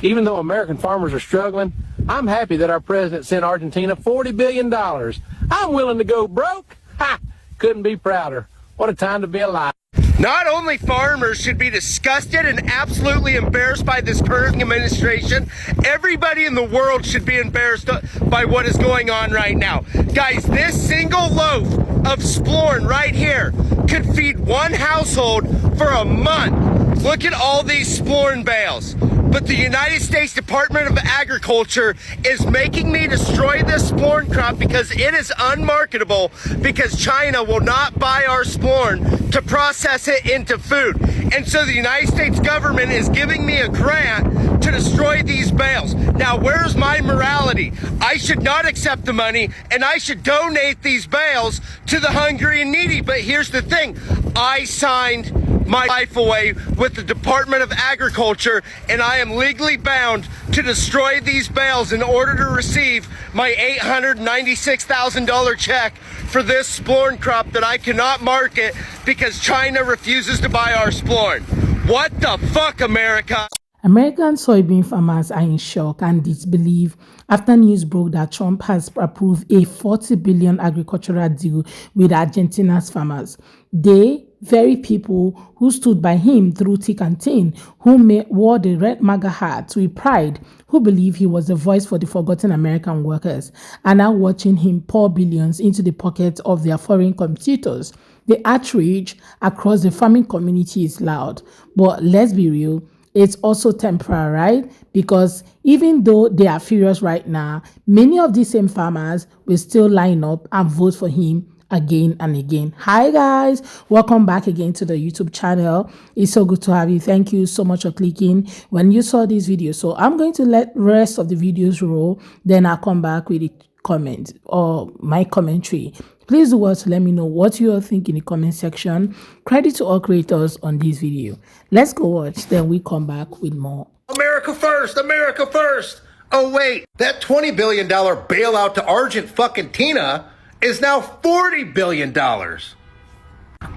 Even though American farmers are struggling, I'm happy that our president sent Argentina $40 billion. I'm willing to go broke. Ha! Couldn't be prouder. What a time to be alive. Not only farmers should be disgusted and absolutely embarrassed by this current administration, everybody in the world should be embarrassed by what is going on right now. Guys, this single loaf of splorn right here could feed one household for a month. Look at all these splorn bales. But the United States Department of Agriculture is making me destroy this splorn crop because it is unmarketable, because China will not buy our splorn to process it into food. And so the United States government is giving me a grant to destroy these bales. Now, where's my morality? I should not accept the money, and I should donate these bales to the hungry and needy. But here's the thing. I signed my life away with the Department of Agriculture, and I am legally bound to destroy these bales in order to receive my $896,000 check for this splorn crop that I cannot market because China refuses to buy our splorn. What the fuck, America? American soybean farmers are in shock and disbelief after news broke that Trump has approved a $40 billion agricultural deal with Argentina's farmers. They, very people who stood by him through thick and thin, who wore the red MAGA hat with pride, who believe he was the voice for the forgotten American workers, are now watching him pour billions into the pockets of their foreign competitors. The outrage across the farming community is loud, but let's be real, it's also temporary, right? Because even though they are furious right now, many of these same farmers will still line up and vote for him again and again. Hi guys, welcome back again to the YouTube channel. It's so good to have you. Thank you so much for clicking when you saw this video. So I'm going to let the rest of the videos roll, then I'll come back with the comment or my commentary. Please do well to let me know what you all think in the comment section. Credit to all creators on this video. Let's go watch, then we come back with more. America first! America first! Oh wait, that $20 billion bailout to Argentina is now $40 billion.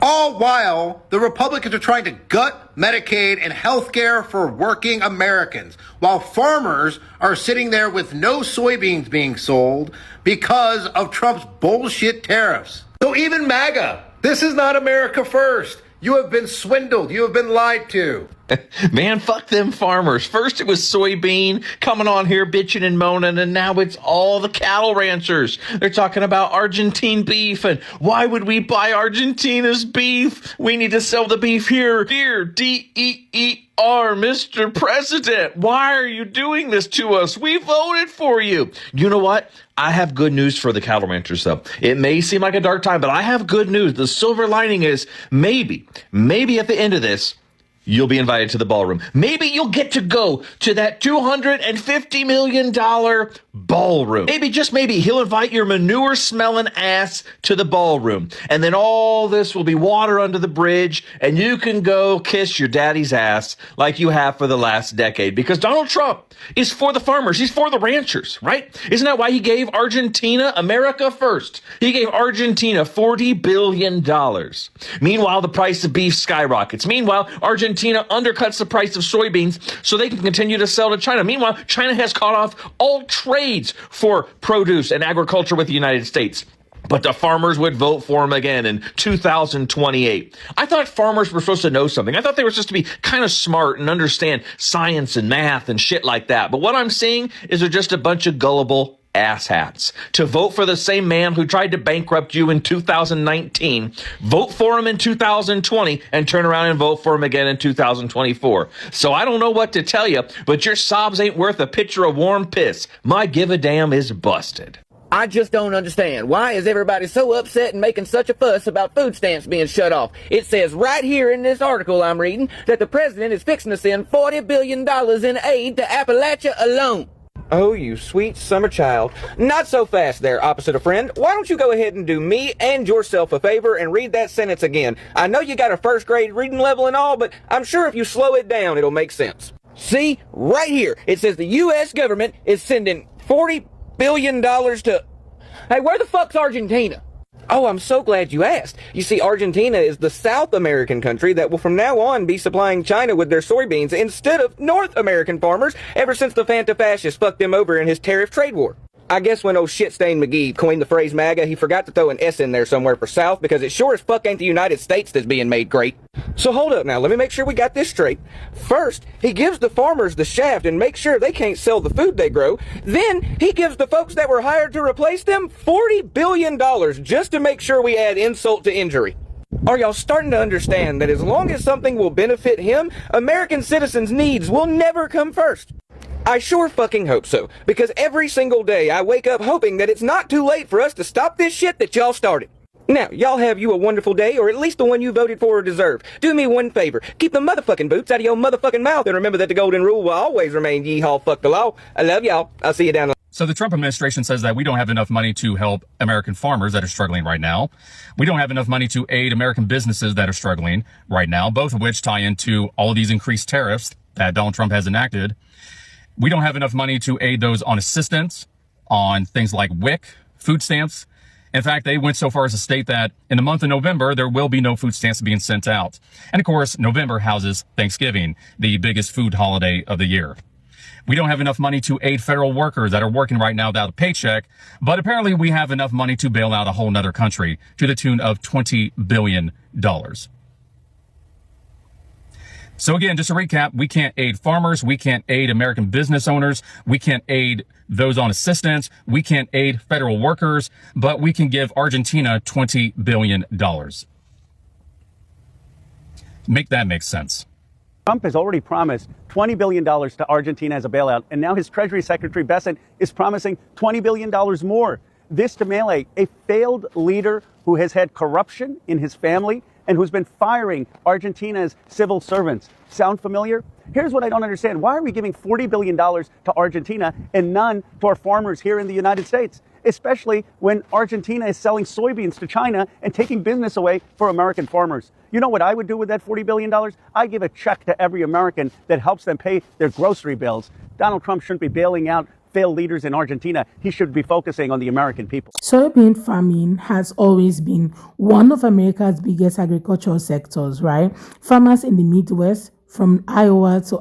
All while the Republicans are trying to gut Medicaid and health care for working Americans, while farmers are sitting there with no soybeans being sold because of Trump's bullshit tariffs. So even MAGA, this is not America first. You have been swindled. You have been lied to. Man, fuck them farmers. First it was soybean coming on here bitching and moaning, and now it's all the cattle ranchers. They're talking about Argentine beef, and why would we buy Argentina's beef? We need to sell the beef here. Dear D-E-E-R, Mr. President, why are you doing this to us? We voted for you. You know what? I have good news for the cattle ranchers, though. It may seem like a dark time, but I have good news. The silver lining is maybe at the end of this, you'll be invited to the ballroom. Maybe you'll get to go to that $250 million ballroom. Maybe, just maybe, he'll invite your manure-smelling ass to the ballroom. And then all this will be water under the bridge, and you can go kiss your daddy's ass like you have for the last decade. Because Donald Trump is for the farmers. He's for the ranchers, right? Isn't that why he gave Argentina America first? He gave Argentina $40 billion. Meanwhile, the price of beef skyrockets. Meanwhile, Argentina undercuts the price of soybeans so they can continue to sell to China. Meanwhile, China has cut off all trades for produce and agriculture with the United States. But the farmers would vote for him again in 2028. I thought farmers were supposed to know something. I thought they were supposed to be kind of smart and understand science and math and shit like that. But what I'm seeing is they're just a bunch of gullible asshats to vote for the same man who tried to bankrupt you in 2019, vote for him in 2020, and turn around and vote for him again in 2024. So I don't know what to tell you, but your sobs ain't worth a pitcher of warm piss. My give a damn is busted. I just don't understand. Why is everybody so upset and making such a fuss about food stamps being shut off? It says right here in this article I'm reading that the president is fixing to send $40 billion in aid to Appalachia alone. Oh, you sweet summer child. Not so fast there, opposite a friend. Why don't you go ahead and do me and yourself a favor and read that sentence again? I know you got a first grade reading level and all, but I'm sure if you slow it down, it'll make sense. See, right here, it says the U.S. government is sending $40 billion to... Hey, where the fuck's Argentina? Oh, I'm so glad you asked. You see, Argentina is the South American country that will from now on be supplying China with their soybeans instead of North American farmers ever since the Fanta fascist fucked them over in his tariff trade war. I guess when old shit-stained McGee coined the phrase MAGA, he forgot to throw an S in there somewhere for South because it sure as fuck ain't the United States that's being made great. So hold up now, let me make sure we got this straight. First, he gives the farmers the shaft and makes sure they can't sell the food they grow. Then, he gives the folks that were hired to replace them $40 billion just to make sure we add insult to injury. Are y'all starting to understand that as long as something will benefit him, American citizens' needs will never come first? I sure fucking hope so, because every single day I wake up hoping that it's not too late for us to stop this shit that y'all started. Now, y'all have you a wonderful day, or at least the one you voted for or deserve. Do me one favor, keep the motherfucking boots out of your motherfucking mouth, and remember that the golden rule will always remain yeehaw fuck the law. I love y'all. I'll see you down the So the Trump administration says that we don't have enough money to help American farmers that are struggling right now. We don't have enough money to aid American businesses that are struggling right now, both of which tie into all of these increased tariffs that Donald Trump has enacted. We don't have enough money to aid those on assistance, on things like WIC, food stamps. In fact, they went so far as to state that in the month of November, there will be no food stamps being sent out. And of course, November houses Thanksgiving, the biggest food holiday of the year. We don't have enough money to aid federal workers that are working right now without a paycheck, but apparently we have enough money to bail out a whole nother country to the tune of $20 billion. So again, just to recap, we can't aid farmers, we can't aid American business owners, we can't aid those on assistance, we can't aid federal workers, but we can give Argentina $20 billion. Make that make sense. Trump has already promised $20 billion to Argentina as a bailout, and now his Treasury Secretary Bessent is promising $20 billion more. This to Milei, a failed leader who has had corruption in his family and who's been firing Argentina's civil servants. Sound familiar? Here's what I don't understand. Why are we giving $40 billion to Argentina and none to our farmers here in the United States? Especially when Argentina is selling soybeans to China and taking business away for American farmers. You know what I would do with that $40 billion? I give a check to every American that helps them pay their grocery bills. Donald Trump shouldn't be bailing out failed leaders in Argentina. He should be focusing on the American people. Soybean farming has always been one of America's biggest agricultural sectors, right? Farmers in the Midwest, from Iowa to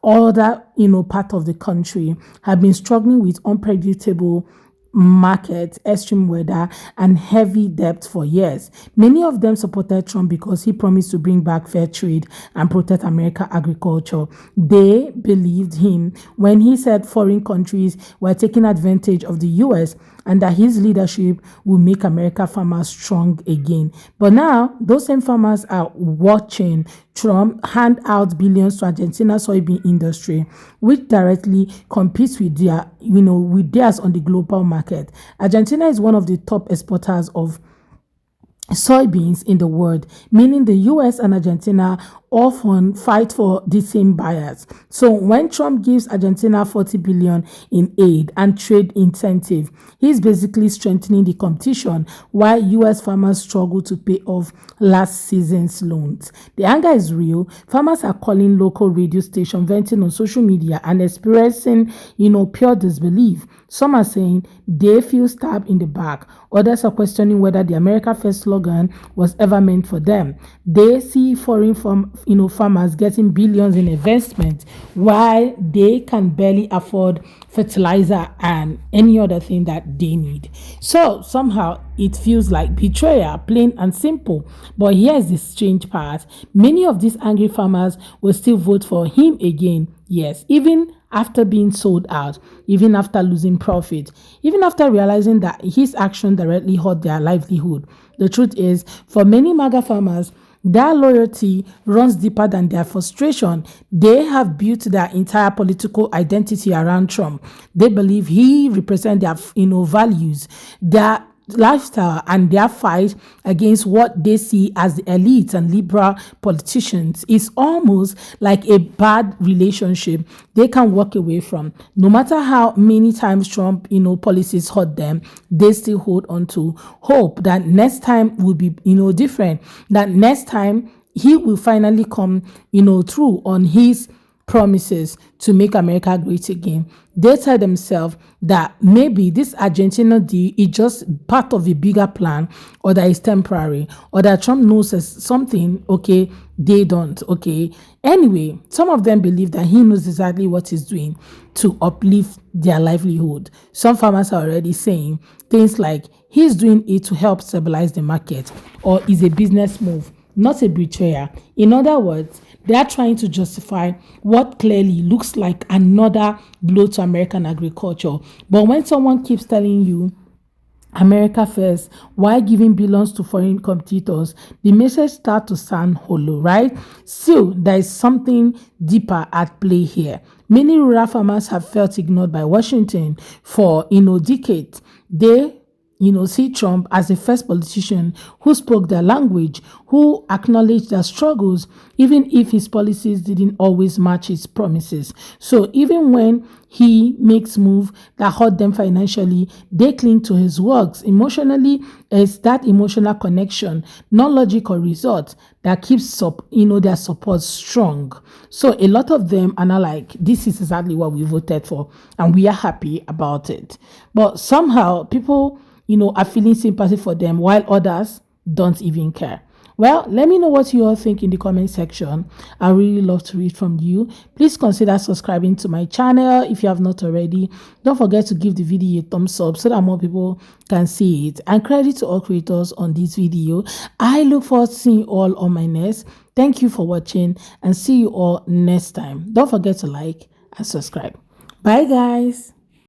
all that part of the country, have been struggling with unpredictable market, extreme weather, and heavy debt for years. Many of them supported Trump because he promised to bring back fair trade and protect American agriculture. They believed him when he said foreign countries were taking advantage of the U.S. and that his leadership will make American farmers strong again. But now, those same farmers are watching Trump hand out billions to Argentina's soybean industry, which directly competes with their, with theirs on the global market. Argentina is one of the top exporters of soybeans in the world, meaning the US and Argentina often fight for the same buyers. So when Trump gives Argentina $40 billion in aid and trade incentive, he's basically strengthening the competition while US farmers struggle to pay off last season's loans. The anger is real. Farmers are calling local radio stations, venting on social media and expressing, pure disbelief. Some are saying they feel stabbed in the back. Others are questioning whether the America First slogan was ever meant for them. They see foreign farmers getting billions in investment while they can barely afford fertilizer and any other thing that they need. So somehow it feels like betrayal, plain and simple. But here's the strange part. Many of these angry farmers will still vote for him again. Yes, even after being sold out, even after losing profit, even after realizing that his action directly hurt their livelihood. The truth is, for many MAGA farmers, their loyalty runs deeper than their frustration. They have built their entire political identity around Trump. They believe he represents their values, their lifestyle, and their fight against what they see as the elites and liberal politicians is almost like a bad relationship they can walk away from. No matter how many times Trump, policies hurt them, they still hold on to hope that next time will be, different, that next time he will finally come, through on his promises to make America great again. They tell themselves that maybe this Argentina deal is just part of a bigger plan, or that it's temporary, or that Trump knows something, okay, they don't, okay. Anyway, some of them believe that he knows exactly what he's doing to uplift their livelihood. Some farmers are already saying things like he's doing it to help stabilize the market, or is a business move, not a betrayal. In other words, they are trying to justify what clearly looks like another blow to American agriculture. But when someone keeps telling you America first, while giving billions to foreign competitors, the message starts to sound hollow, right? Still, there is something deeper at play here. Many rural farmers have felt ignored by Washington for decades. They see Trump as the first politician who spoke their language, who acknowledged their struggles, even if his policies didn't always match his promises. So even when he makes moves that hurt them financially, they cling to his works. Emotionally, it's that emotional connection, not logic or result, that keeps their support strong. So a lot of them are not like, this is exactly what we voted for, and we are happy about it. But somehow people are feeling sympathy for them, while others don't even care. Well, let me know what you all think in the comment section. I really love to read from you. Please consider subscribing to my channel if you have not already. Don't forget to give the video a thumbs up so that more people can see it. And credit to all creators on this video. I look forward to seeing you all on my next. Thank you for watching, and see you all next time. Don't forget to like and subscribe. Bye guys.